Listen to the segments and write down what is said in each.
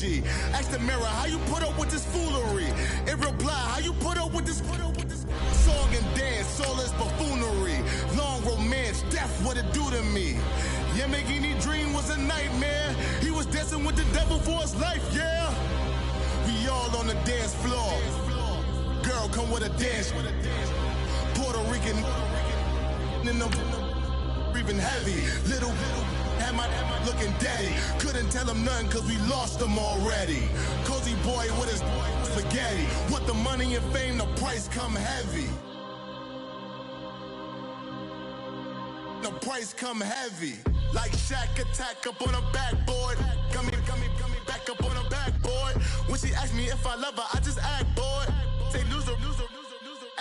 eulogy. Ask the mirror, how you put up with this foolery? It reply, how you put up with this song and dance, all this buffoonery. Long romance, death, what it do to me? Yamagini dream was a nightmare. He was dancing with the devil for his life, yeah. We all on the dance floor. Girl, come with a dance. Puerto Rican in the breathing heavy. Little had my looking daddy. Couldn't tell him nothing cause we lost him already. Cozy boy with his spaghetti. With the money and fame, the price come heavy. The price come heavy. Like Shaq attack up on a backboard. Got me back up on a backboard. When she asked me if I love her, I just act bored. Say loser,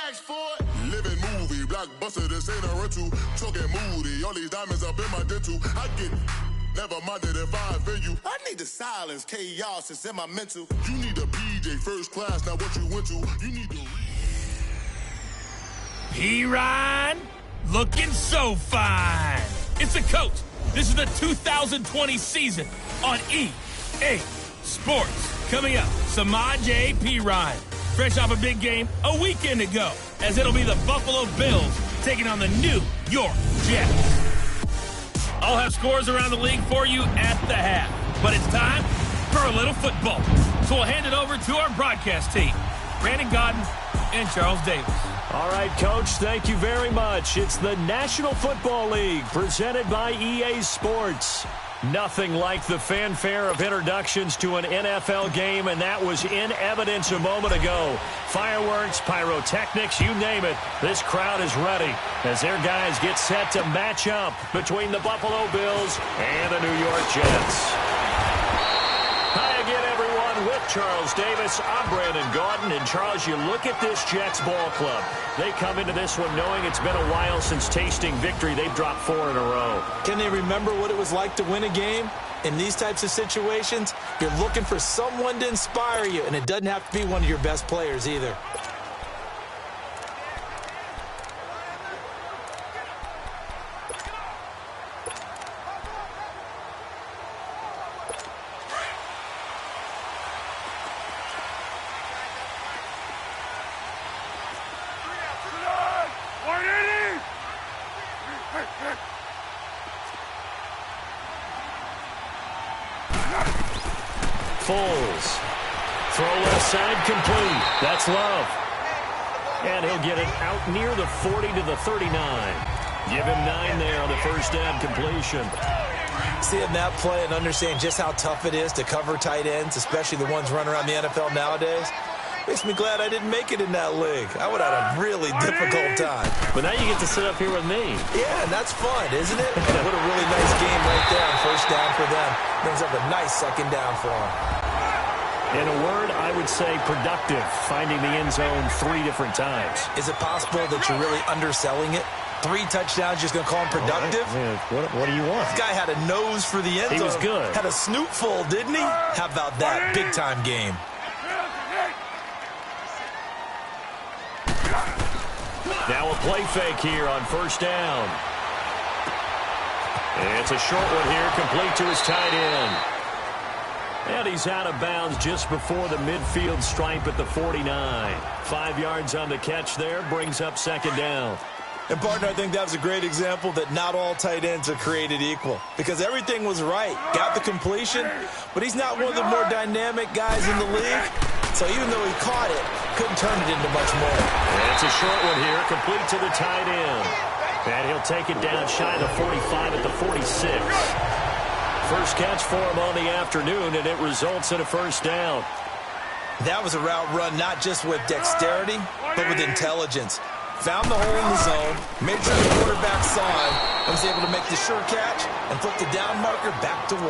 ask for it. Living movie, blockbuster, this ain't a rental. Talking moody, all these diamonds up in my dental. I get never minded if I offend you. I need the silence, chaos is in my mental. You need a PJ first class, not what you went to. You need to P-Ryan, looking so fine. It's the coach. This is the 2020 season on EA Sports. Coming up, Samaj P-Ryan. Fresh off a big game a weekend ago, as it'll be the Buffalo Bills taking on the New York Jets. I'll have scores around the league for you at the half, but it's time for a little football. So we'll hand it over to our broadcast team, Brandon Godden and Charles Davis. All right, Coach, thank you very much. It's the National Football League presented by EA Sports. Nothing like the fanfare of introductions to an NFL game, and that was in evidence a moment ago. Fireworks, pyrotechnics, you name it. This crowd is ready as their guys get set to match up between the Buffalo Bills and the New York Jets. Hi again, everyone. With Charles Davis, I'm Brandon Gaudin. And Charles, you look at this Jets ball club. They come into this one knowing it's been a while since tasting victory. They've dropped 4 in a row. Can they remember what it was like to win a game? In these types of situations, you're looking for someone to inspire you, and it doesn't have to be one of your best players either. Foles. Throw left side complete. That's Love. And he'll get it out near the 40 to the 39. Give him 9 there on the first down completion. Seeing that play and understanding just how tough it is to cover tight ends, especially the ones running around the NFL nowadays, makes me glad I didn't make it in that league. I would have had a really difficult time. But now you get to sit up here with me. Yeah, and that's fun, isn't it? What a really nice game right there on first down for them. Brings up a nice second down for them. In a word, I would say productive, finding the end zone 3 different times. Is it possible that you're really underselling it? 3 touchdowns, just going to call him productive? What do you want? This guy had a nose for the end zone. He was good. Had a snoot full, didn't he? How about that? Big-time game. Now a play fake here on first down. It's a short one here, complete to his tight end. And he's out of bounds just before the midfield stripe at the 49. 5 yards on the catch there, brings up second down. And, partner, I think that was a great example that not all tight ends are created equal. Because everything was right. Got the completion, but he's not one of the more dynamic guys in the league. So even though he caught it, couldn't turn it into much more. And it's a short one here, complete to the tight end. And he'll take it down shy of the 45 at the 46. First catch for him on the afternoon, and it results in a first down. That was a route run not just with dexterity, but with intelligence. Found the hole in the zone, made sure the quarterback saw him, and was able to make the sure catch and flip the down marker back to 1.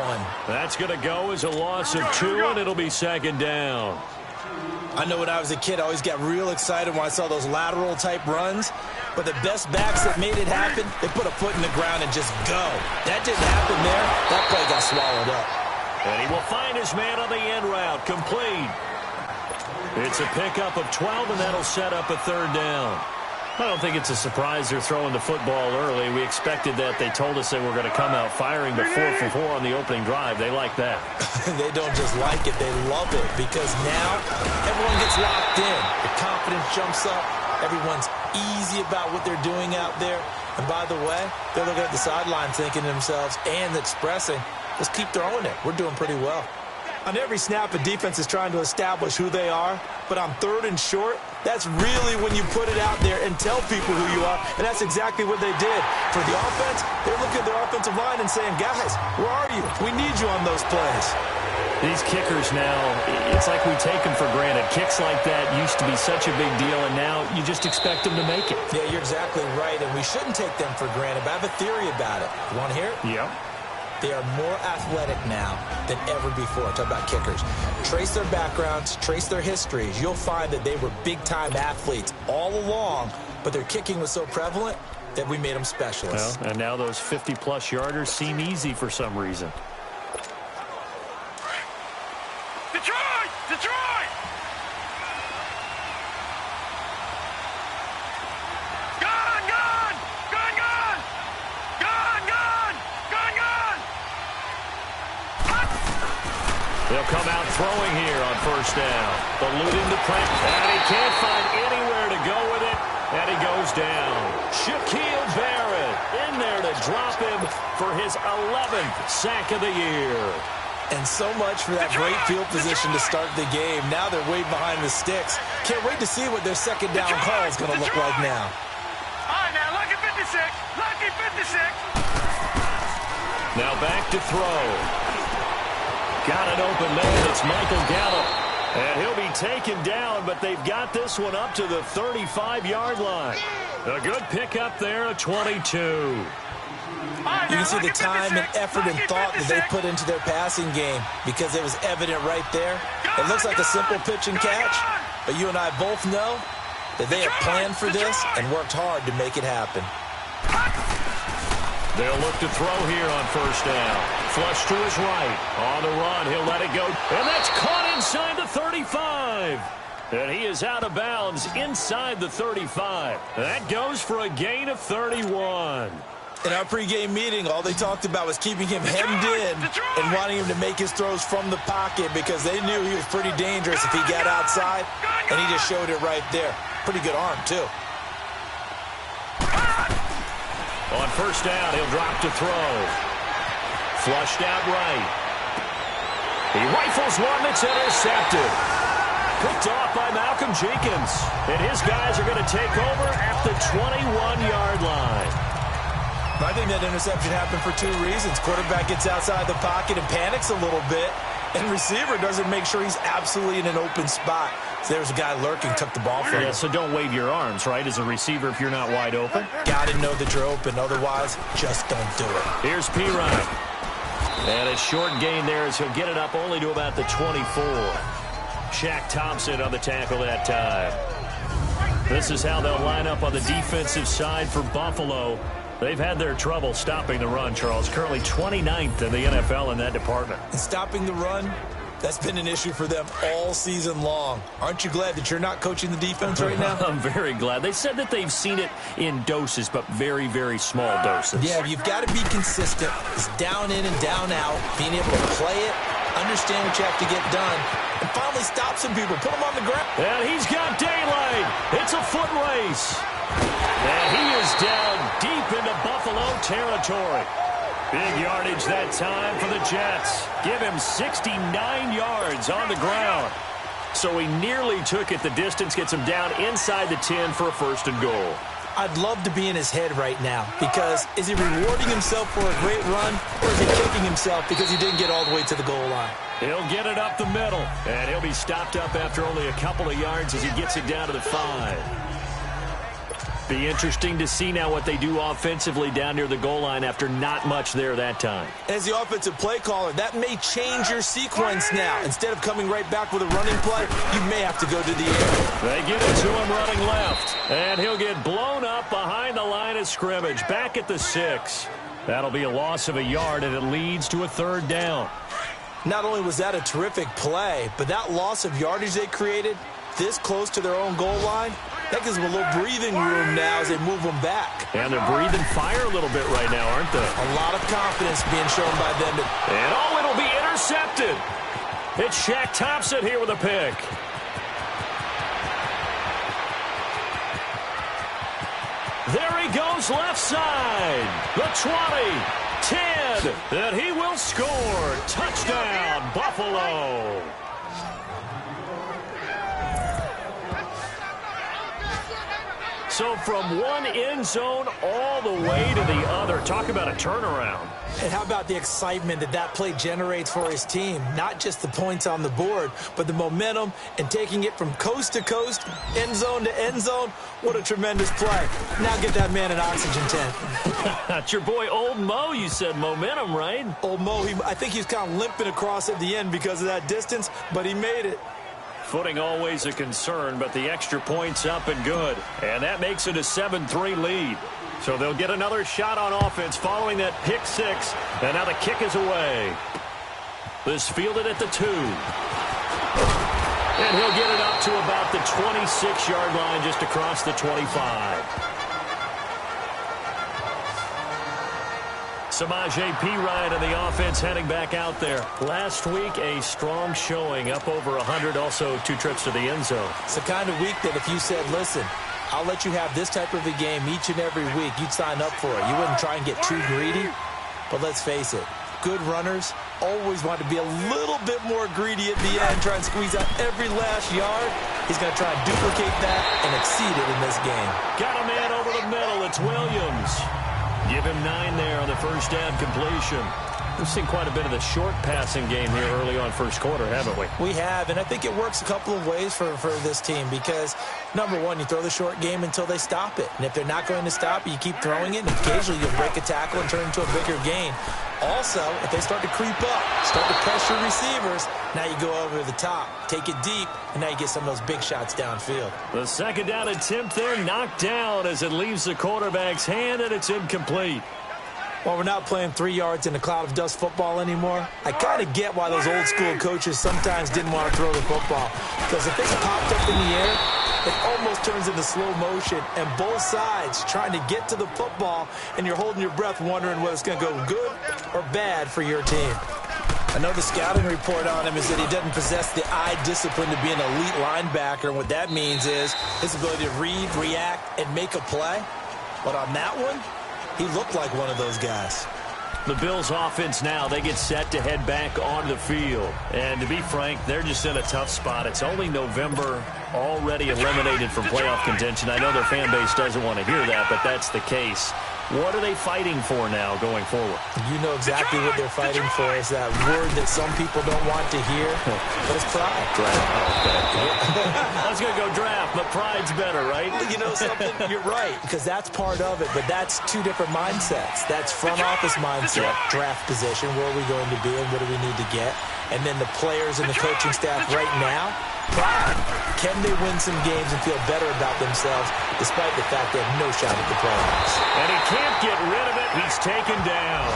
That's going to go as a loss of 2, and it'll be second down. I know when I was a kid, I always got real excited when I saw those lateral-type runs. But the best backs that made it happen, they put a foot in the ground and just go. That didn't happen there. That play got swallowed up. And he will find his man on the end route, complete. It's a pickup of 12, and that'll set up a third down. I don't think it's a surprise they're throwing the football early. We expected that. They told us they were going to come out firing the 4 for 4 on the opening drive. They like that. They don't just like it. They love it because now everyone gets locked in. The confidence jumps up. Everyone's easy about what they're doing out there. And by the way, they're looking at the sideline thinking to themselves and expressing, let's keep throwing it. We're doing pretty well. On every snap, a defense is trying to establish who they are. But on 3rd and short, that's really when you put it out there and tell people who you are. And that's exactly what they did. For the offense, they're looking at their offensive line and saying, guys, where are you? We need you on those plays. These kickers now, it's like we take them for granted. Kicks like that used to be such a big deal, and now you just expect them to make it. Yeah, you're exactly right, and we shouldn't take them for granted. But I have a theory about it. You want to hear it? Yeah. They are more athletic now than ever before. Talk about kickers. Trace their backgrounds, trace their histories. You'll find that they were big-time athletes all along, but their kicking was so prevalent that we made them specialists. Well, and now those 50-plus yarders seem easy for some reason. Detroit! Detroit! Gone! Gone! Gone! Gone! Gone! Gone! Gone! Gone! They'll come out throwing here on 1st down. Eluding the pressure. And he can't find anywhere to go with it. And he goes down. Shaquille Barrett in there to drop him for his 11th sack of the year. And so much for that great field position to start the game. Now they're way behind the sticks. Can't wait to see what their 2nd down call is going to look like now. All right, now, lucky 56. Lucky 56. Now back to throw. Got an open man. It's Michael Gallup. And he'll be taken down, but they've got this one up to the 35-yard line. A good pickup there, a 22. You can see the time and effort and thought that they put into their passing game because it was evident right there. It looks like a simple pitch and catch, but you and I both know that they have planned for this and worked hard to make it happen. They'll look to throw here on 1st down. Flush to his right. On the run, he'll let it go. And that's caught inside the 35. And he is out of bounds inside the 35. That goes for a gain of 31. In our pregame meeting, all they talked about was keeping him hemmed in and wanting him to make his throws from the pocket because they knew he was pretty dangerous if he got outside, and he just showed it right there. Pretty good arm, too. On 1st down, he'll drop to throw. Flushed out right. He rifles one that's intercepted. Picked off by Malcolm Jenkins. And his guys are going to take over at the 21-yard line. I think that interception happened for 2 reasons. Quarterback gets outside the pocket and panics a little bit, and receiver doesn't make sure he's absolutely in an open spot. So there's a guy lurking, took the ball from him. Yeah, so don't wave your arms, right, as a receiver if you're not wide open? Got to know that you're open. Otherwise, just don't do it. Here's Pirine. And a short gain there as he'll get it up only to about the 24. Shaq Thompson on the tackle that time. This is how they'll line up on the defensive side for Buffalo. They've had their trouble stopping the run, Charles. Currently 29th in the NFL in that department. And stopping the run, that's been an issue for them all season long. Aren't you glad that you're not coaching the defense right now? I'm very glad. They said that they've seen it in doses, but very, very small doses. Yeah, you've got to be consistent. It's down in and down out, being able to play it, understand what you have to get done, and finally stop some people, put them on the ground. And he's got daylight. It's a foot race. And he is down deep into Buffalo territory. Big yardage that time for the Jets. Give him 69 yards on the ground. So he nearly took it the distance, gets him down inside the 10 for a 1st and goal. I'd love to be in his head right now because is he rewarding himself for a great run or is he kicking himself because he didn't get all the way to the goal line? He'll get it up the middle, and he'll be stopped up after only a couple of yards as he gets it down to the 5. Be interesting to see now what they do offensively down near the goal line after not much there that time. As the offensive play caller, that may change your sequence now. Instead of coming right back with a running play, you may have to go to the air. They give it to him running left, and he'll get blown up behind the line of scrimmage, back at the 6. That'll be a loss of a yard, and it leads to a 3rd down. Not only was that a terrific play, but that loss of yardage they created this close to their own goal line, That gives them a little breathing room now as they move them back. And they're breathing fire a little bit right now, aren't they? A lot of confidence being shown by them. And it'll be intercepted. It's Shaq Thompson here with a pick. There he goes left side. The 20, 10, and he will score. Touchdown, Buffalo. So from one end zone all the way to the other. Talk about a turnaround. And how about the excitement that play generates for his team? Not just the points on the board, but the momentum and taking it from coast to coast, end zone to end zone. What a tremendous play. Now get that man an oxygen tent. That's your boy Old Mo. You said momentum, right? Old Mo, I think he's kind of limping across at the end because of that distance, but he made it. Footing always a concern, but the extra point's up and good. And that makes it a 7-3 lead. So they'll get another shot on offense following that pick six. And now the kick is away. This fielded at the 2. And he'll get it up to about the 26-yard line, just across the 25. Samaje Perine and the offense heading back out there. Last week, a strong showing, up over 100, also 2 trips to the end zone. It's the kind of week that if you said, listen, I'll let you have this type of a game each and every week, you'd sign up for it. You wouldn't try and get too greedy. But let's face it, good runners always want to be a little bit more greedy at the end, try and squeeze out every last yard. He's going to try and duplicate that and exceed it in this game. Got a man over the middle. It's Williams. Give him 9 there on the first down completion. We've seen quite a bit of the short passing game here early on first quarter, haven't we? We have, and I think it works a couple of ways for this team because, number one, you throw the short game until they stop it. And if they're not going to stop it, you keep throwing it, and occasionally you'll break a tackle and turn it into a bigger gain. Also, if they start to creep up, start to pressure receivers, now you go over the top, take it deep, and now you get some of those big shots downfield. The second down attempt there knocked down as it leaves the quarterback's hand, and it's incomplete. While we're not playing 3 yards in a cloud of dust football anymore, I kind of get why those old school coaches sometimes didn't want to throw the football. Because if it's popped up in the air, it almost turns into slow motion, and both sides trying to get to the football, and you're holding your breath wondering whether it's going to go good or bad for your team. I know the scouting report on him is that he doesn't possess the eye discipline to be an elite linebacker, and what that means is his ability to read, react, and make a play. But on that one, he looked like one of those guys. The Bills offense now, they get set to head back on the field. And to be frank, they're just in a tough spot. It's only November, already eliminated from playoff contention. I know their fan base doesn't want to hear that, but that's the case. What are they fighting for now going forward? You know exactly what they're fighting for. Is that word that some people don't want to hear, but it's pride. Draft. I was going to go draft, but pride's better, right? You know something? You're right, because that's part of it, but that's 2 different mindsets. That's front office mindset, draft position, where are we going to be and what do we need to get? And then the players and the coaching staff right now, pride. Can they win some games and feel better about themselves despite the fact they have no shot at the playoffs? And he can't get rid of it. He's taken down.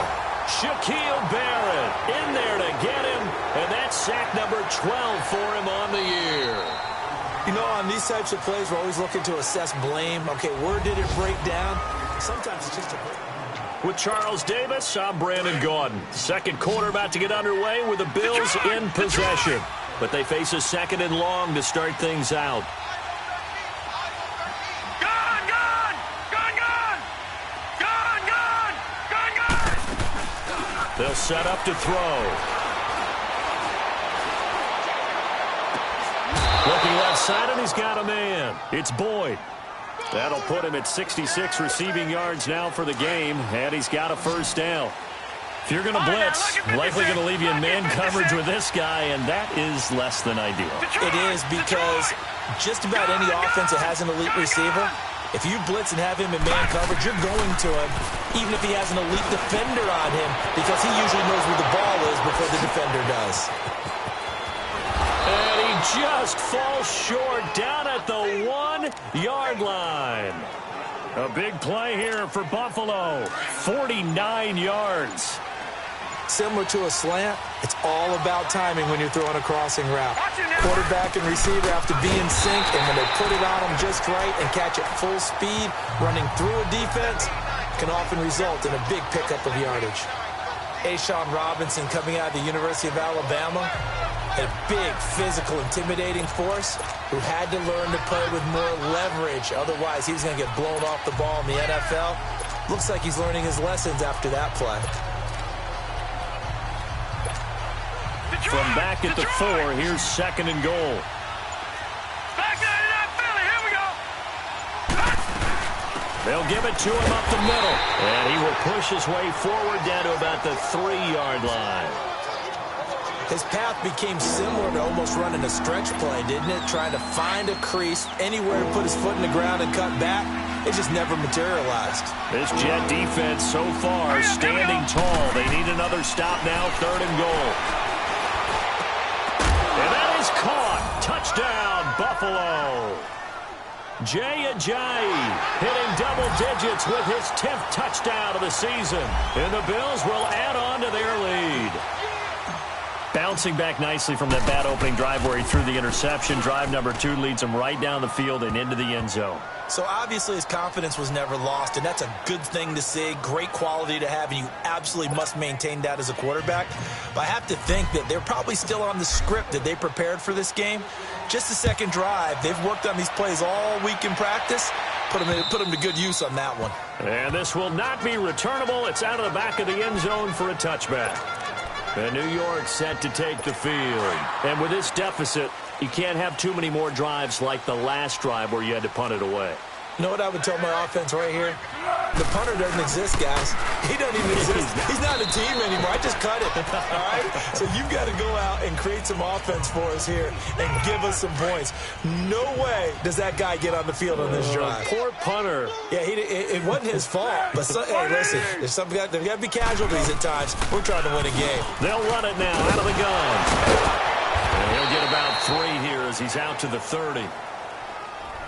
Shaquille Barrett in there to get him, and that's sack number 12 for him on the year. You know, on these types of plays, we're always looking to assess blame. Okay, where did it break down? Sometimes it's just a break. With Charles Davis, I'm Brandon Gaudin. Second quarter about to get underway with the Bills in possession. But they face a second and long to start things out. They'll set up to throw. Looking left side, and he's got a man. It's Boyd. That'll put him at 66 receiving yards now for the game, and he's got a first down. If you're going to blitz, likely going to leave you in man coverage with this guy, and that is less than ideal. It is, because just about any offense that has an elite receiver, if you blitz and have him in man coverage, you're going to him, even if he has an elite defender on him, because he usually knows where the ball is before the defender does. And he just falls short down at the 1-yard line. A big play here for Buffalo. 49 yards. Similar to a slant, it's all about timing when you're throwing a crossing route. Quarterback and receiver have to be in sync, and when they put it on them just right and catch it full speed, running through a defense can often result in a big pickup of yardage. Ashawn Robinson coming out of the University of Alabama, a big, physical, intimidating force who had to learn to play with more leverage. Otherwise, he was going to get blown off the ball in the NFL. Looks like he's learning his lessons after that play. From back at the 4, here's 2nd and goal. Back there in that Philly, here we go. They'll give it to him up the middle, and he will push his way forward down to about the 3-yard line. His path became similar to almost running a stretch play, didn't it? Trying to find a crease, anywhere to put his foot in the ground and cut back. It just never materialized. This Jet defense so far standing tall. They need another stop now, 3rd and goal. And that is caught. Touchdown, Buffalo. Jay Ajayi hitting double digits with his 10th touchdown of the season. And the Bills will add on to their lead. Bouncing back nicely from that bad opening drive where he threw the interception. Drive number 2 leads him right down the field and into the end zone. So obviously his confidence was never lost, and that's a good thing to see, great quality to have, and you absolutely must maintain that as a quarterback. But I have to think that they're probably still on the script that they prepared for this game. Just the second drive, they've worked on these plays all week in practice. Put them to good use on that one. And this will not be returnable. It's out of the back of the end zone for a touchback. And New York set to take the field. And with this deficit, you can't have too many more drives like the last drive where you had to punt it away. You know what I would tell my offense right here? The punter doesn't exist, guys. He doesn't even exist. He's not a team anymore. I just cut it, all right? So you've got to go out and create some offense for us here and give us some points. No way does that guy get on the field on this drive. Poor punter. Yeah, it wasn't his fault. But, hey, listen, there's got to be casualties at times. We're trying to win a game. They'll run it now out of the gun. And he'll get about 3 here as he's out to the 30.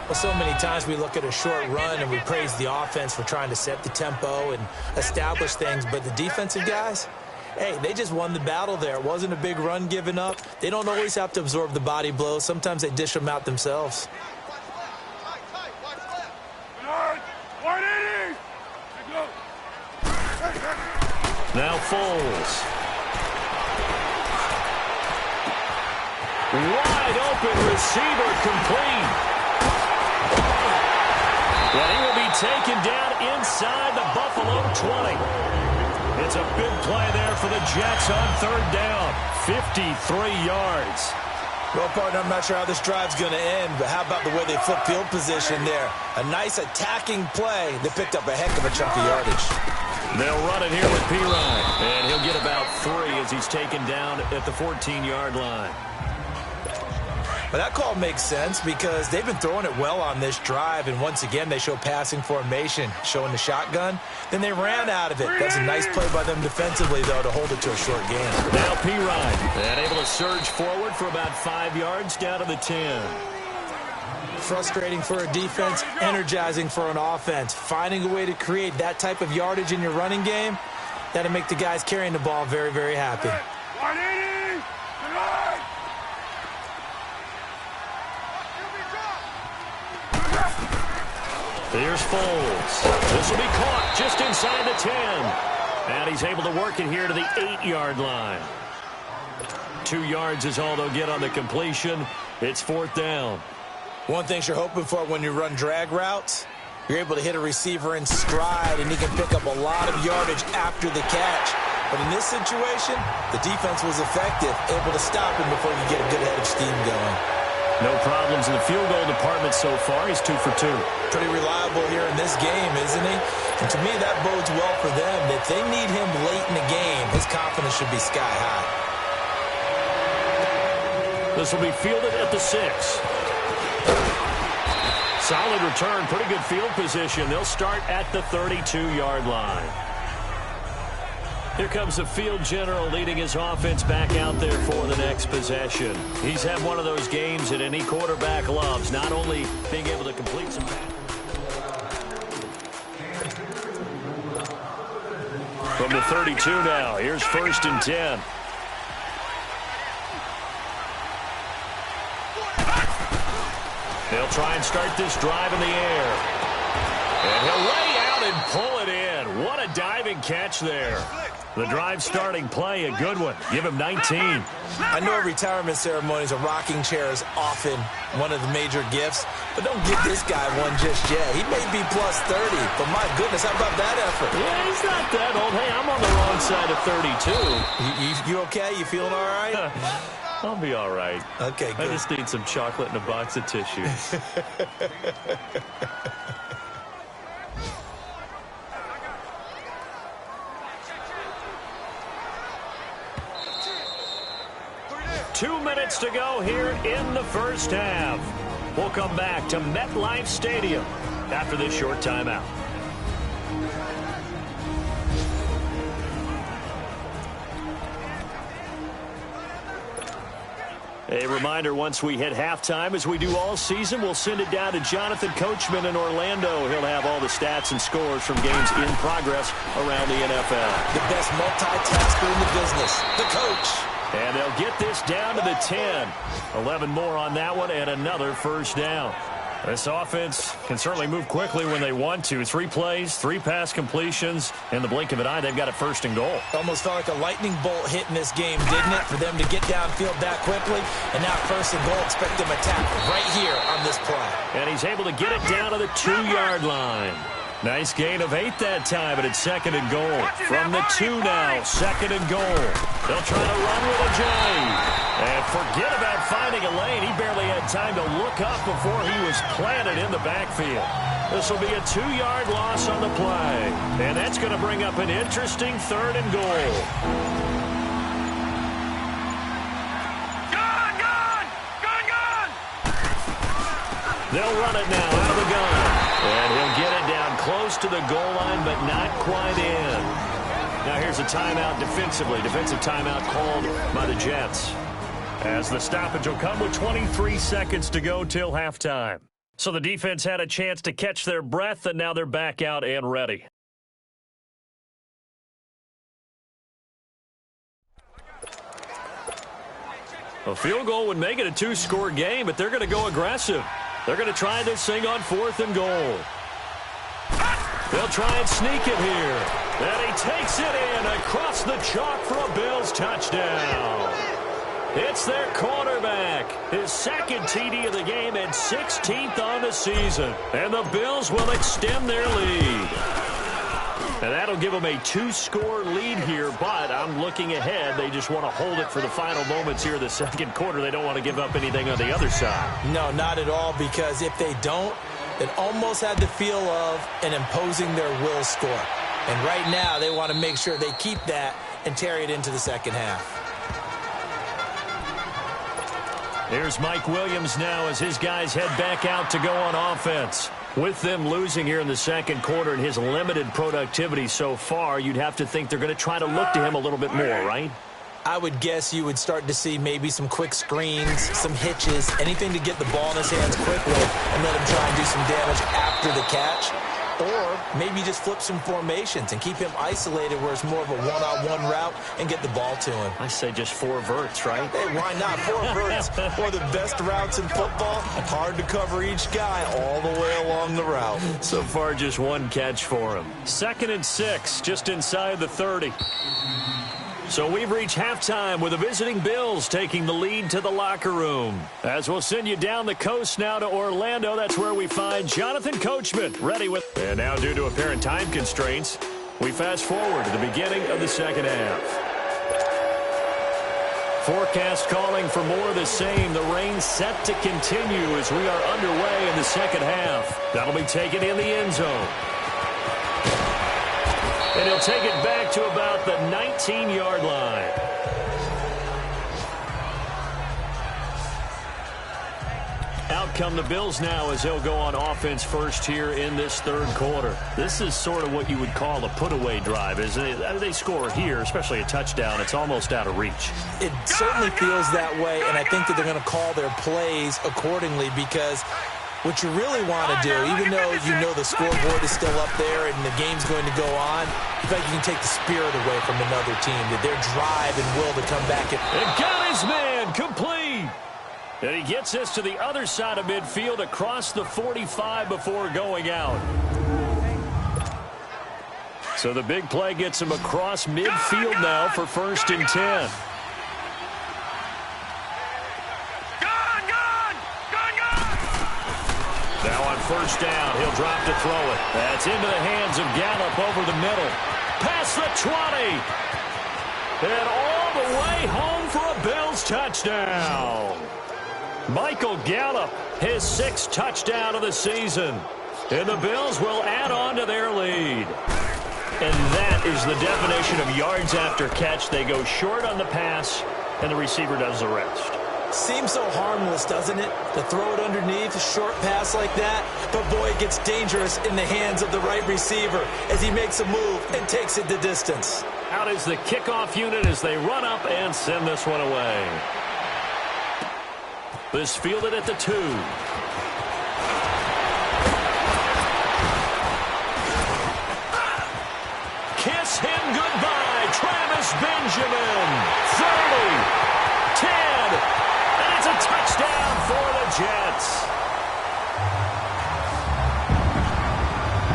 Well, so many times we look at a short run and we praise the offense for trying to set the tempo and establish things, but the defensive guys, hey, they just won the battle there. It wasn't a big run given up. They don't always have to absorb the body blows. Sometimes they dish them out themselves. Now Foles. Wide open receiver complete. And he will be taken down inside the Buffalo 20. It's a big play there for the Jets on 3rd down. 53 yards. Well, partner, I'm not sure how this drive's going to end, but how about the way they flip field position there? A nice attacking play that picked up a heck of a chunk of yardage. They'll run it here with Pirine. And he'll get about 3 as he's taken down at the 14-yard line. But that call makes sense because they've been throwing it well on this drive, and once again they show passing formation, showing the shotgun. Then they ran out of it. That's a nice play by them defensively, though, to hold it to a short gain. Now Pirine, and able to surge forward for about 5 yards down to the 10. Frustrating for a defense, energizing for an offense. Finding a way to create that type of yardage in your running game, that'll make the guys carrying the ball very, very happy. Here's Foles. This will be caught just inside the 10. And he's able to work it here to the 8-yard line. 2 yards is all they'll get on the completion. It's 4th down. One thing you're hoping for when you run drag routes, you're able to hit a receiver in stride, and he can pick up a lot of yardage after the catch. But in this situation, the defense was effective, able to stop him before you get a good head of steam going. No problems in the field goal department so far. He's 2 for 2. Pretty reliable here in this game, isn't he? And to me, that bodes well for them. If they need him late in the game, his confidence should be sky high. This will be fielded at the 6. Solid return, pretty good field position. They'll start at the 32-yard line. Here comes the field general leading his offense back out there for the next possession. He's had one of those games that any quarterback loves, not only being able to complete some... From from the 32 now. Here's 1st and 10. They'll try and start this drive in the air. And he'll lay out and pull it in. What a diving catch there. The drive starting play, a good one. Give him 19. I know at retirement ceremonies, a rocking chair is often one of the major gifts, but don't give this guy one just yet. He may be plus 30, but my goodness, how about that effort? Yeah, he's not that old. Hey, I'm on the wrong side of 32. You okay? You feeling all right? I'll be all right. Okay, good. I just need some chocolate and a box of tissues. Two minutes to go here in the first half. We'll come back to MetLife Stadium after this short timeout. A reminder, once we hit halftime, as we do all season, we'll send it down to Jonathan Coachman in Orlando. He'll have all the stats and scores from games in progress around the NFL. The best multitasker in the business, the coach. And they'll get this down to the 10. 11 more on that one and another first down. This offense can certainly move quickly when they want to. 3 plays, 3 pass completions. In the blink of an eye, they've got it 1st and goal. Almost felt like a lightning bolt hit in this game, didn't it? For them to get downfield that quickly. And now 1st and goal, expect them to attack right here on this play. And he's able to get it down to the 2-yard line. Nice gain of 8 that time, but it's 2nd and goal. From the 2 now, 2nd and goal. They'll try to run with a J. And forget about finding a lane. He barely had time to look up before he was planted in the backfield. This will be a 2-yard loss on the play. And that's going to bring up an interesting 3rd and goal. Gun! They'll run it now out of the gun. And he'll get it down close to the goal line, but not quite in. Now here's a timeout defensively. Defensive timeout called by the Jets. As the stoppage will come with 23 seconds to go till halftime. So the defense had a chance to catch their breath, and now they're back out and ready. A field goal would make it a 2-score game, but they're going to go aggressive. They're going to try this thing on 4th and goal. They'll try and sneak it here. And he takes it in across the chalk for a Bills touchdown. It's their quarterback. His 2nd TD of the game and 16th on the season. And the Bills will extend their lead. And that'll give them a 2-score lead here, but I'm looking ahead. They just want to hold it for the final moments here of the 2nd quarter. They don't want to give up anything on the other side. No, not at all, because if they don't, it almost had the feel of an imposing their will score. And right now, they want to make sure they keep that and carry it into the 2nd half. Here's Mike Williams now as his guys head back out to go on offense. With them losing here in the 2nd quarter and his limited productivity so far, you'd have to think they're going to try to look to him a little bit more, right? I would guess you would start to see maybe some quick screens, some hitches, anything to get the ball in his hands quickly and let him try and do some damage after the catch. Or maybe just flip some formations and keep him isolated where it's more of a one-on-one route and get the ball to him. I say just 4 verts, right? Hey, why not? 4 verts. One of the best routes in football. Hard to cover each guy all the way along the route. So far, just 1 catch for him. 2nd and 6, just inside the 30. So we've reached halftime with the visiting Bills taking the lead to the locker room. As we'll send you down the coast now to Orlando, that's where we find Jonathan Coachman ready with. And now due to apparent time constraints, we fast forward to the beginning of the 2nd half. Forecast calling for more of the same. The rain set to continue as we are underway in the 2nd half. That'll be taken in the end zone. And he'll take it back to about the 19-yard line. Out come the Bills now as they'll go on offense first here in this 3rd quarter. This is sort of what you would call a put-away drive, isn't it? They score here, especially a touchdown. It's almost out of reach. It certainly feels that way, and I think that they're going to call their plays accordingly because what you really want to do, even though you know the scoreboard is still up there and the game's going to go on, you feel like you can take the spirit away from another team, their drive and will to come back. And got his man complete. And he gets us to the other side of midfield across the 45 before going out. So the big play gets him across midfield now for 1st and 10. Now on 1st down, he'll drop to throw it. That's into the hands of Gallup over the middle. Past the 20. And all the way home for a Bills touchdown. Michael Gallup, his 6th touchdown of the season. And the Bills will add on to their lead. And that is the definition of yards after catch. They go short on the pass, and the receiver does the rest. Seems so harmless, doesn't it? To throw it underneath, a short pass like that. But, boy, it gets dangerous in the hands of the right receiver as he makes a move and takes it the distance. Out is the kickoff unit as they run up and send this one away. This fielded at the 2. Kiss him goodbye, Travis Benjamin. 30, 10, and it's a touchdown for the Jets.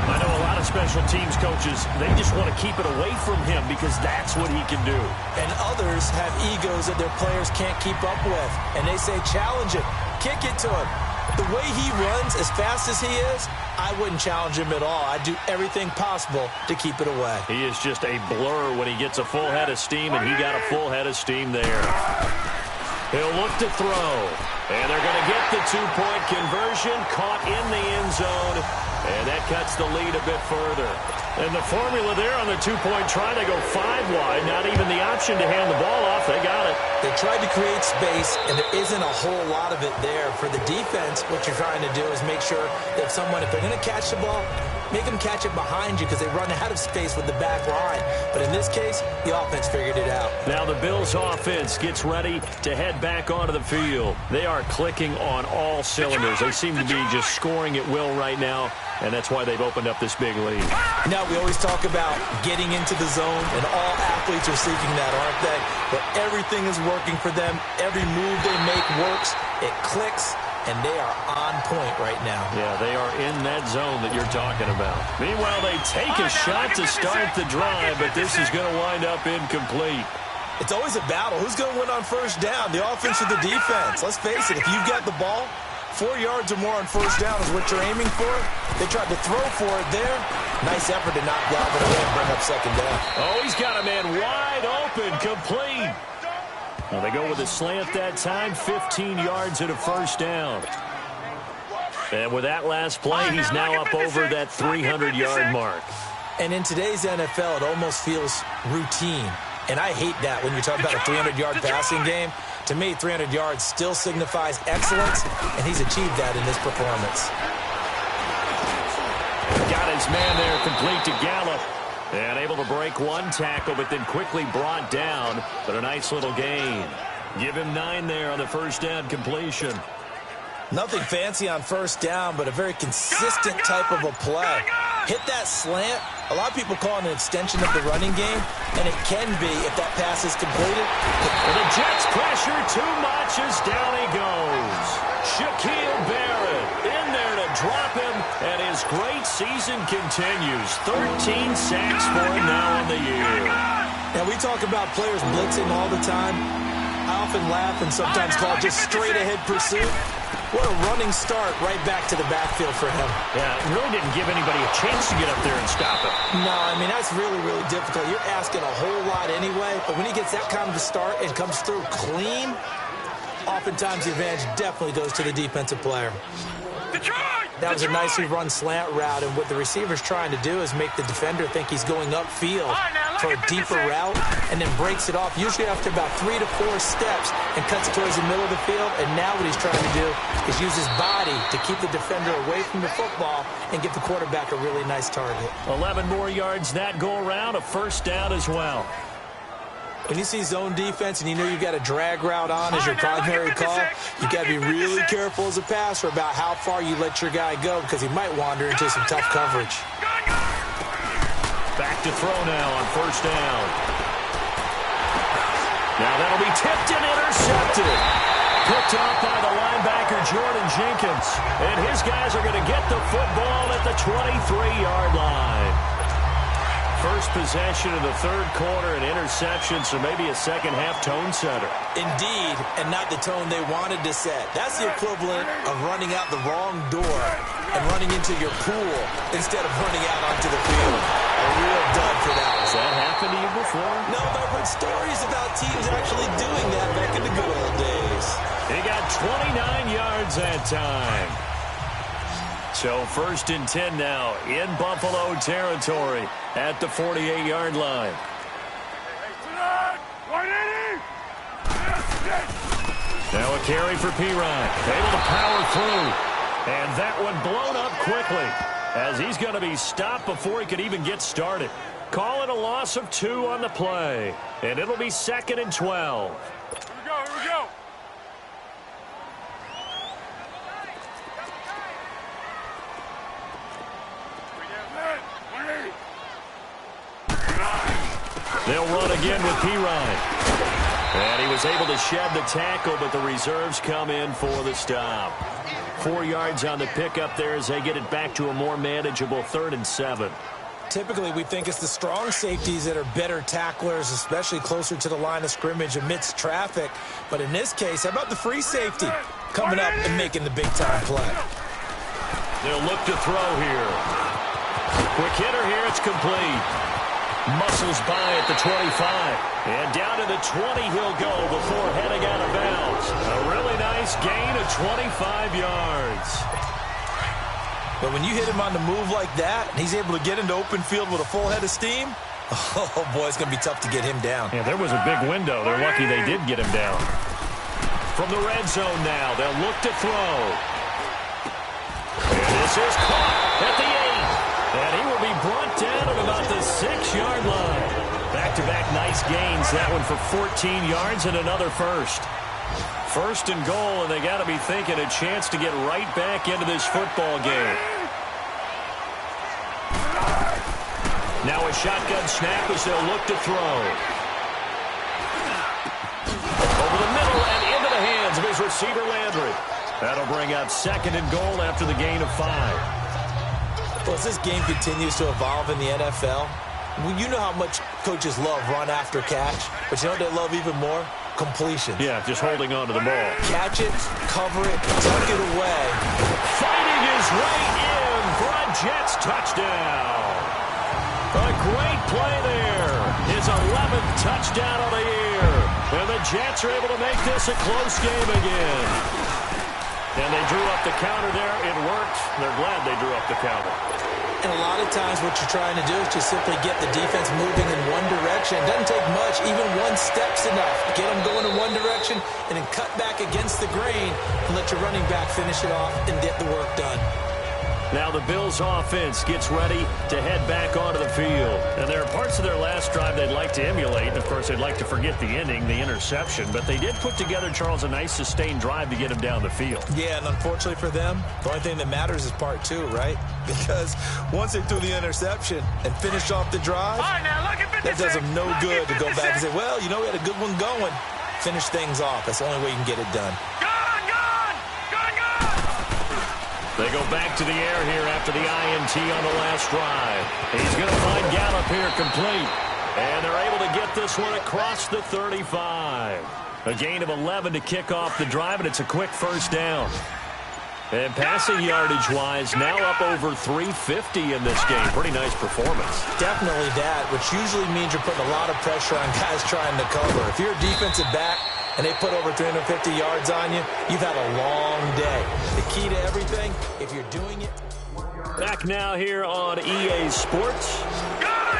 I know a lot of special teams coaches, they just want to keep it away from him because that's what he can do. And others have egos that their players can't keep up with. And they say, challenge it, kick it to him. The way he runs, as fast as he is, I wouldn't challenge him at all. I'd do everything possible to keep it away. He is just a blur when he gets a full head of steam, and he got a full head of steam there. He'll look to throw, and they're going to get the 2-point conversion, caught in the end zone, and that cuts the lead a bit further. And the formula there on the 2-point try, they go 5 wide, not even the option to hand the ball off. They got it. They tried to create space, and there isn't a whole lot of it there. For the defense, what you're trying to do is make sure that if they're going to catch the ball, make them catch it behind you because they run out of space with the back line. But in this case, the offense figured it out. Now the Bills offense gets ready to head back onto the field. They are clicking on all cylinders. They seem to be just scoring at will right now, and that's why they've opened up this big lead. Now, we always talk about getting into the zone, and all athletes are seeking that, aren't they? But everything is working for them. Every move they make works. It clicks. And they are on point right now. Yeah, they are in that zone that you're talking about. Meanwhile, they take a shot to start the drive, but this is going to wind up incomplete. It's always a battle. Who's going to win on 1st down, the offense or the defense? Let's face it, if you've got the ball, 4 yards or more on 1st down is what you're aiming for. They tried to throw for it there. Nice effort to knock Galvin away and bring up 2nd down. Oh, he's got a man wide open, complete. Well, they go with a slant that time, 15 yards and a 1st down. And with that last play, he's now up over that 300-yard mark. And in today's NFL, it almost feels routine. And I hate that when you talk about a 300-yard passing game. To me, 300 yards still signifies excellence, and he's achieved that in this performance. Got his man there, complete to Gallup. And able to break one tackle, but then quickly brought down. But a nice little gain. Give him 9 there on the 1st down completion. Nothing fancy on 1st down, but a very consistent type of a play. Hit that slant. A lot of people call it an extension of the running game, and it can be if that pass is completed. And the Jets pressure too much as down he goes. Shaquille Barrett in there to drop him, and his great season continues. 13 sacks for him now on the year. Now, we talk about players blitzing all the time. I often laugh and sometimes call it just straight-ahead pursuit. What a running start right back to the backfield for him. Yeah, it really didn't give anybody a chance to get up there and stop it. No, I mean, that's really, really difficult. You're asking a whole lot anyway, but when he gets that kind of a start and comes through clean, oftentimes the advantage definitely goes to the defensive player. That was a nicely run slant route, and what the receiver's trying to do is make the defender think he's going upfield for a deeper route, and then breaks it off, usually after about 3 to 4 steps, and cuts towards the middle of the field. And now what he's trying to do is use his body to keep the defender away from the football and give the quarterback a really nice target. 11 more yards that go around, a 1st down as well. When you see zone defense and you know you've got a drag route on as your primary call, you've got to be really careful as a passer about how far you let your guy go because he might wander into some tough coverage. Back to throw now on first down. Now that'll be tipped and intercepted. Picked off by the linebacker, Jordan Jenkins. And his guys are going to get the football at the 23-yard line. First possession of the third quarter, an interception, so maybe a second-half tone setter. Indeed, and not the tone they wanted to set. That's the equivalent of running out the wrong door and running into your pool instead of running out onto the field. A real dud for that. Has that happened to you before? No, but I've heard stories about teams actually doing that back in the good old days. He got 29 yards that time. So first and 10 now in Buffalo territory at the 48-yard line. Now a carry for Pirine. Able to power through. And that one blown up quickly as he's going to be stopped before he could even get started. Call it a loss of 2 on the play. And it'll be 2nd and 12. Here we go. They'll run again with Pirine. And he was able to shed the tackle, but the reserves come in for the stop. 4 yards on the pickup there as they get it back to a more manageable 3rd and 7. Typically, we think it's the strong safeties that are better tacklers, especially closer to the line of scrimmage amidst traffic. But in this case, how about the free safety coming up and making the big-time play? They'll look to throw here. Quick hitter here, it's complete. Muscles by at the 25. And down to the 20 he'll go before heading out of bounds. A really nice gain of 25 yards. But when you hit him on the move like that, and he's able to get into open field with a full head of steam, oh, boy, it's going to be tough to get him down. Yeah, there was a big window. They're lucky they did get him down. From the red zone now, they'll look to throw. And this is caught at the 8. And he will be brought down at about the 6-yard line. Back-to-back nice gains. That one for 14 yards and another first. First and goal, and they got to be thinking a chance to get right back into this football game. Now a shotgun snap as they'll look to throw. Over the middle and into the hands of his receiver, Landry. That'll bring up 2nd and goal after the gain of 5. Well, as this game continues to evolve in the NFL, you know how much coaches love run after catch, but you know what they love even more? Completion. Yeah, just holding on to the ball. Catch it, cover it, tuck it away. Fighting his way in for a Jets touchdown. A great play there. His 11th touchdown of the year. And the Jets are able to make this a close game again. And they drew up the counter there. It worked. They're glad they drew up the counter. And a lot of times what you're trying to do is just simply get the defense moving in one direction. It doesn't take much. Even one step's enough. Get them going in one direction and then cut back against the grain and let your running back finish it off and get the work done. Now the Bills offense gets ready to head back onto the field. And there are parts of their last drive they'd like to emulate. And of course, they'd like to forget the ending, the interception. But they did put together, Charles, a nice sustained drive to get him down the field. Yeah, and unfortunately for them, the only thing that matters is part 2, right? Because once they threw the interception and finished off the drive, that does them no good to go back and say, well, you know, we had a good one going. Finish things off. That's the only way you can get it done. They go back to the air here after the INT on the last drive. He's going to find Gallup here complete. And they're able to get this one across the 35. A gain of 11 to kick off the drive, and it's a quick first down. And passing yardage-wise, now up over 350 in this game. Pretty nice performance. Definitely that, which usually means you're putting a lot of pressure on guys trying to cover. If you're a defensive back and they put over 350 yards on you, you've had a long day. The key to everything, if you're doing it. Back now here on EA Sports.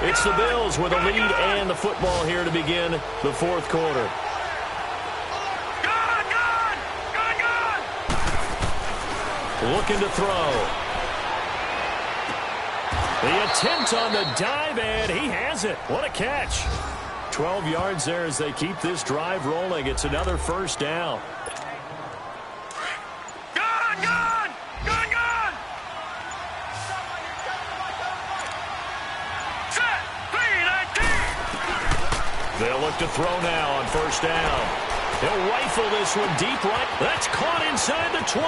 It's the Bills with a lead and the football here to begin the fourth quarter. Looking to throw. The attempt on the dive, and he has it. What a catch. 12 yards there as they keep this drive rolling. It's another first down. Gun, gun! Gun, gun! Set! 3-19! They'll look to throw now on first down. He'll rifle this one deep right. That's caught inside the 20.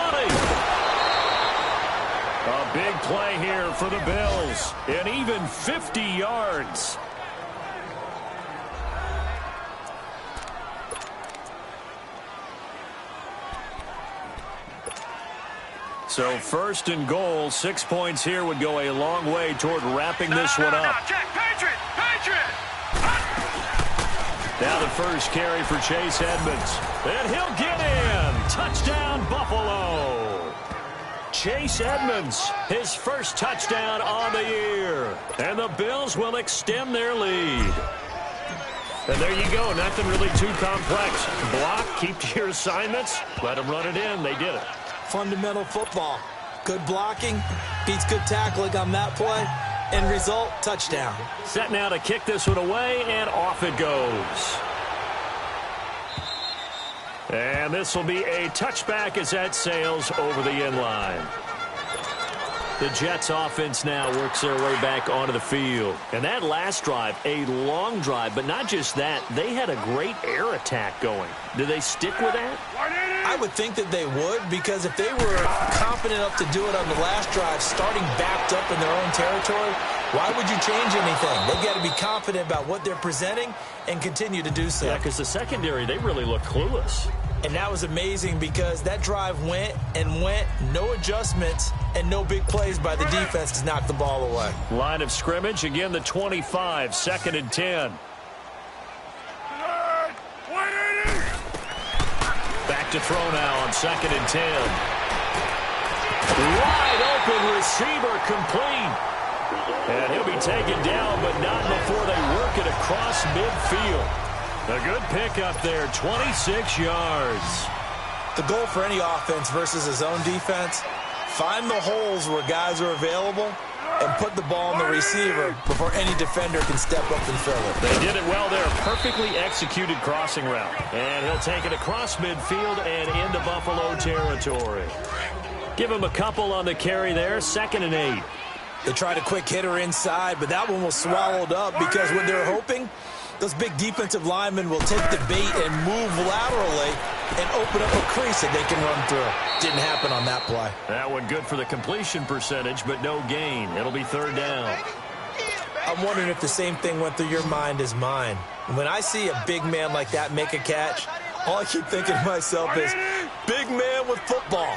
A big play here for the Bills. And even 50 yards. So first and goal, 6 points here would go a long way toward wrapping this one up. Check, Patriot! Patriot! Now the first carry for Chase Edmonds. And he'll get in. Touchdown, Buffalo. Chase Edmonds, his first touchdown on the year. And the Bills will extend their lead. And there you go. Nothing really too complex. Block, keep to your assignments. Let them run it in. They did it. Fundamental football. Good blocking beats good tackling on that play. End result, touchdown. Set now to kick this one away, and off it goes. And this will be a touchback as that sails over the end line. The Jets offense now works their way back onto the field. And that last drive, a long drive, but not just that, they had a great air attack going. Do they stick with that? I would think that they would, because if they were confident enough to do it on the last drive, starting backed up in their own territory, why would you change anything? They've got to be confident about what they're presenting and continue to do so. Yeah, because the secondary, they really look clueless. And that was amazing because that drive went and went, no adjustments, and no big plays by the defense to knock the ball away. Line of scrimmage, again the 25, 2nd and 10. Back to throw now on 2nd and 10. Wide open receiver complete. And he'll be taken down, but not before they work it across midfield. A good pickup there, 26 yards. The goal for any offense versus a zone defense, find the holes where guys are available and put the ball in the receiver before any defender can step up and fill it. They did it well there. Perfectly executed crossing route. And he'll take it across midfield and into Buffalo territory. Give him a couple on the carry there, 2nd and 8. They tried a quick hitter inside, but that one was swallowed up because what they're hoping, those big defensive linemen will take the bait and move laterally and open up a crease that they can run through. Didn't happen on that play. That one good for the completion percentage, but no gain. It'll be 3rd down. I'm wondering if the same thing went through your mind as mine. When I see a big man like that make a catch, all I keep thinking to myself is, big man with football.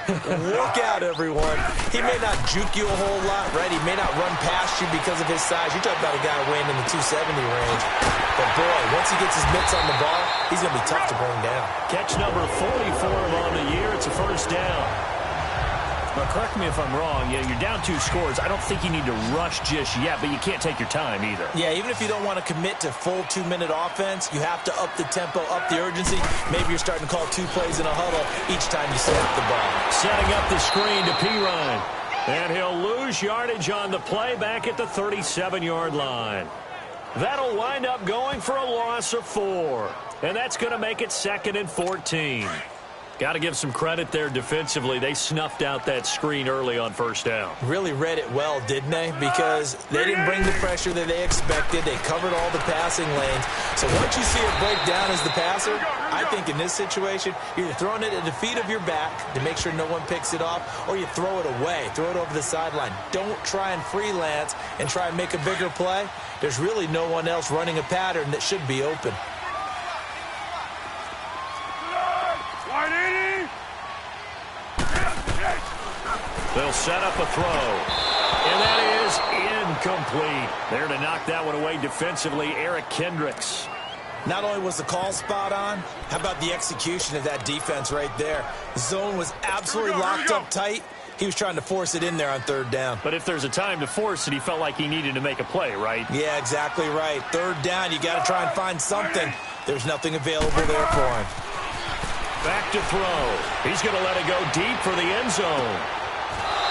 Look out, everyone. He may not juke you a whole lot, right? He may not run past you because of his size. You're talking about a guy weighing in the 270 range. But, boy, once he gets his mitts on the ball, he's going to be tough to bring down. Catch number 44 on the year. It's a first down. Now, correct me if I'm wrong. Yeah, you're down 2 scores. I don't think you need to rush just yet, but you can't take your time either. Yeah, even if you don't want to commit to full 2-minute offense, you have to up the tempo, up the urgency. Maybe you're starting to call 2 plays in a huddle each time you snap the ball. Setting up the screen to Pirine. And he'll lose yardage on the play back at the 37-yard line. That'll wind up going for a loss of 4. And that's going to make it 2nd and 14. Got to give some credit there defensively. They snuffed out that screen early on first down. Really read it well, didn't they? Because they didn't bring the pressure that they expected. They covered all the passing lanes. So once you see it break down as the passer, I think in this situation, you're either throwing it at the feet of your back to make sure no one picks it off, or you throw it away, throw it over the sideline. Don't try and freelance and try and make a bigger play. There's really no one else running a pattern that should be open. They'll set up a throw. And that is incomplete. There to knock that one away defensively, Eric Kendricks. Not only was the call spot on, how about the execution of that defense right there? The zone was absolutely locked up tight. He was trying to force it in there on 3rd down. But if there's a time to force it, he felt like he needed to make a play, right? Yeah, exactly right. 3rd down, you got to try and find something. There's nothing available there for him. Back to throw. He's going to let it go deep for the end zone.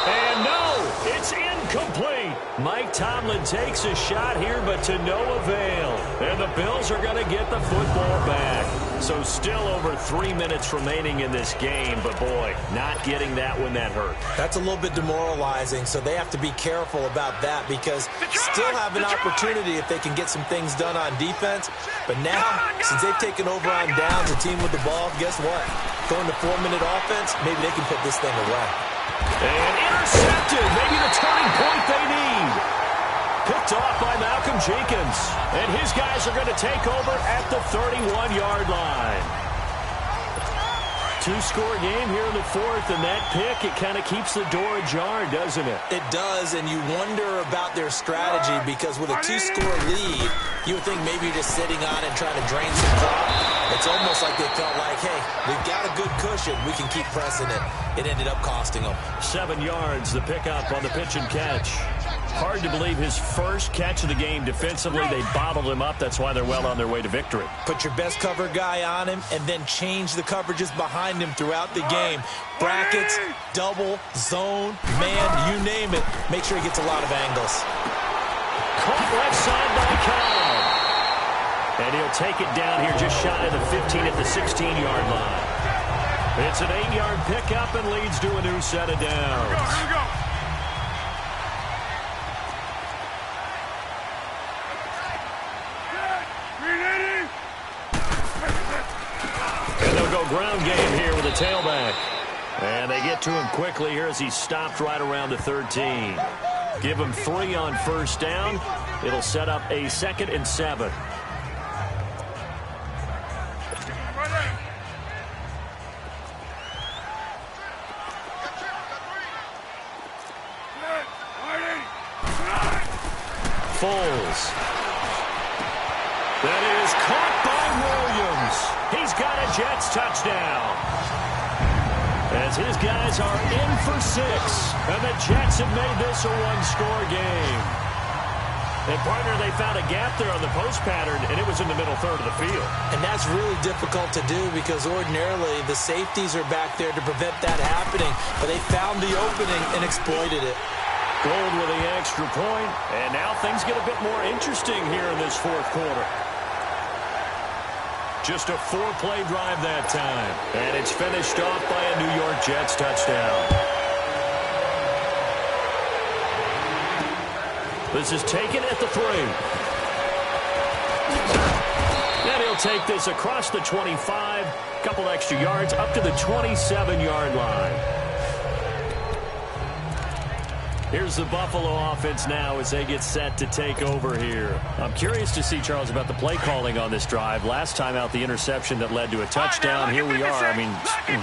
And no, it's incomplete. Mike Tomlin takes a shot here, but to no avail. And the Bills are going to get the football back. So still over 3 minutes remaining in this game, but boy, not getting that one that hurt. That's a little bit demoralizing, so they have to be careful about that because still have an opportunity if they can get some things done on defense. But now, since they've taken over on downs, a team with the ball, guess what? Going to 4-minute offense, maybe they can put this thing away. And intercepted, maybe the turning point they need. Picked off by Malcolm Jenkins. And his guys are going to take over at the 31-yard line. Two-score game here in the fourth, and that pick, it kind of keeps the door ajar, doesn't it? It does, and you wonder about their strategy because with a 2-score lead, you would think maybe just sitting on it, trying to drain some clock. It's almost like they felt like, hey, we've got a good cushion. We can keep pressing it. It ended up costing them. 7 yards, the pickup on the pitch and catch. Hard to believe his first catch of the game defensively. They bottled him up. That's why they're well on their way to victory. Put your best cover guy on him and then change the coverages behind him throughout the game. Brackets, double, zone, man, you name it. Make sure he gets a lot of angles. Caught left side by Cobb. And he'll take it down here just shy of the 15 at the 16-yard line. It's an 8-yard pickup and leads to a new set of downs. Here we go. And they'll go ground game here with a tailback. And they get to him quickly here as he stopped right around the 13. Give him 3 on first down. It'll set up a 2nd and 7. Foles. That is caught by Williams. He's got a Jets touchdown. As his guys are in for 6. And the Jets have made this a one-score game. And, partner, they found a gap there on the post pattern, and it was in the middle third of the field. And that's really difficult to do because ordinarily the safeties are back there to prevent that happening. But they found the opening and exploited it. Gold with the extra point, and now things get a bit more interesting here in this fourth quarter. Just a 4-play drive that time, and it's finished off by a New York Jets touchdown. This is taken at the 3. And he'll take this across the 25, couple extra yards up to the 27-yard line. Here's the Buffalo offense now as they get set to take over here. I'm curious to see, Charles, about the play calling on this drive. Last time out, the interception that led to a touchdown. Here we are. I mean,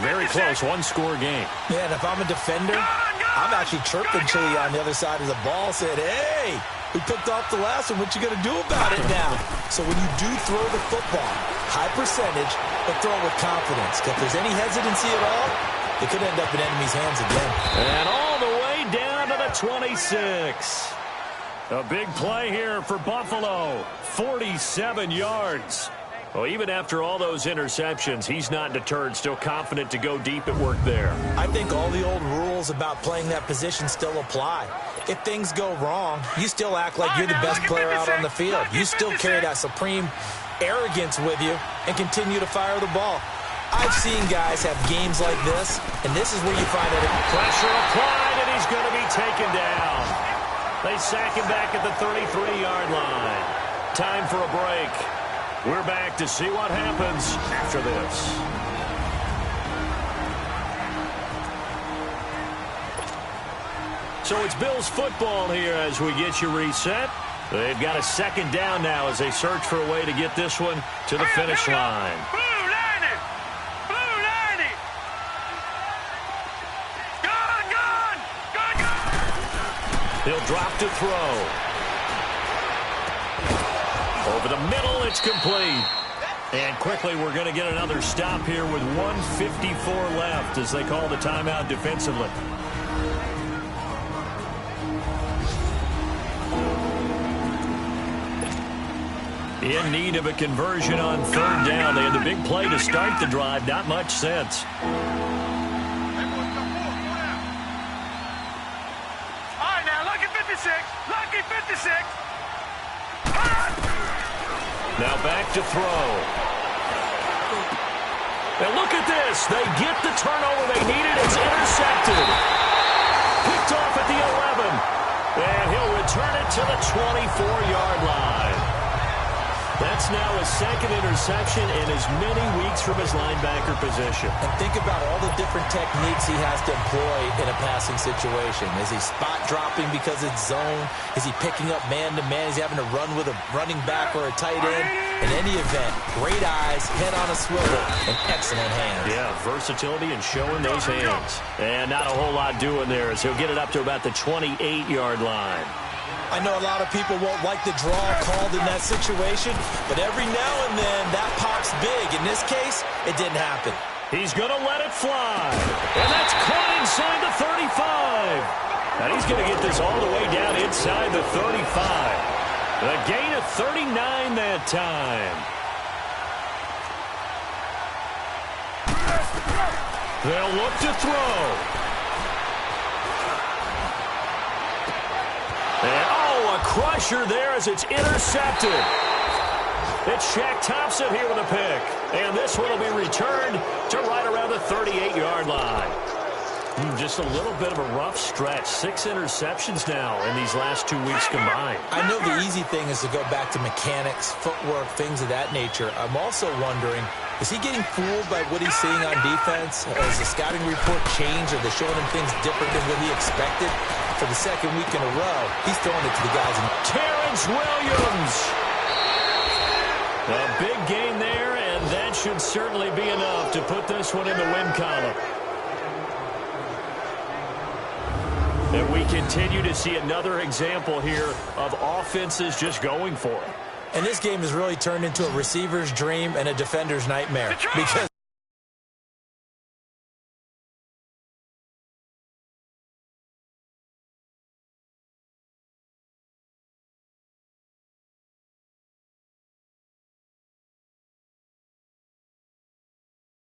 very close, one-score game. Yeah, and if I'm a defender, I'm actually chirping to you on the other side of the ball, saying, hey, we picked off the last one. What you going to do about it now? So when you do throw the football, high percentage, but throw it with confidence. If there's any hesitancy at all, it could end up in enemy's hands again. And all the way down to the 26. A big play here for Buffalo. 47 yards. Well, even after all those interceptions, he's not deterred, still confident to go deep at work there. I think all the old rules about playing that position still apply. If things go wrong, you still act like you're the best player out on the field. You still carry that supreme arrogance with you and continue to fire the ball. I've seen guys have games like this, and this is where you find out. Pressure applied, and he's going to be taken down. They sack him back at the 33-yard line. Time for a break. We're back to see what happens after this. So it's Bills football here as we get you reset. They've got a 2nd down now as they search for a way to get this one to the finish line. He'll drop to throw. Over the middle, it's complete. And quickly, we're going to get another stop here with 1:54 left as they call the timeout defensively. In need of a conversion on 3rd down. They had the big play to start the drive. Not much sense. Lucky 56. Now back to throw. And look at this. They get the turnover they needed. It's intercepted. Picked off at the 11. And he'll return it to the 24-yard line. That's now his second interception in as many weeks from his linebacker position. And think about all the different techniques he has to employ in a passing situation. Is he spot dropping because it's zone? Is he picking up man-to-man? Is he having to run with a running back or a tight end? In any event, great eyes, head on a swivel, and excellent hands. Yeah, versatility and showing those hands. And not a whole lot doing there as he'll get it up to about the 28-yard line. I know a lot of people won't like the draw called in that situation, but every now and then that pops big. In this case, it didn't happen. He's going to let it fly. And that's caught inside the 35. And he's going to get this all the way down inside the 35. A gain of 39 that time. They'll look to throw. And, oh, a crusher there as it's intercepted. It's Shaq Thompson here with a pick. And this one will be returned to right around the 38-yard line. Just a little bit of a rough stretch. 6 interceptions now in these last 2 weeks combined. I know the easy thing is to go back to mechanics, footwork, things of that nature. I'm also wondering, is he getting fooled by what he's seeing on defense? Has the scouting report changed? Are they showing him things different than what he expected? For the second week in a row, he's throwing it to the guys. Terrence Williams. A big gain there, and that should certainly be enough to put this one in the win column. And we continue to see another example here of offenses just going for it. And this game has really turned into a receiver's dream and a defender's nightmare. Because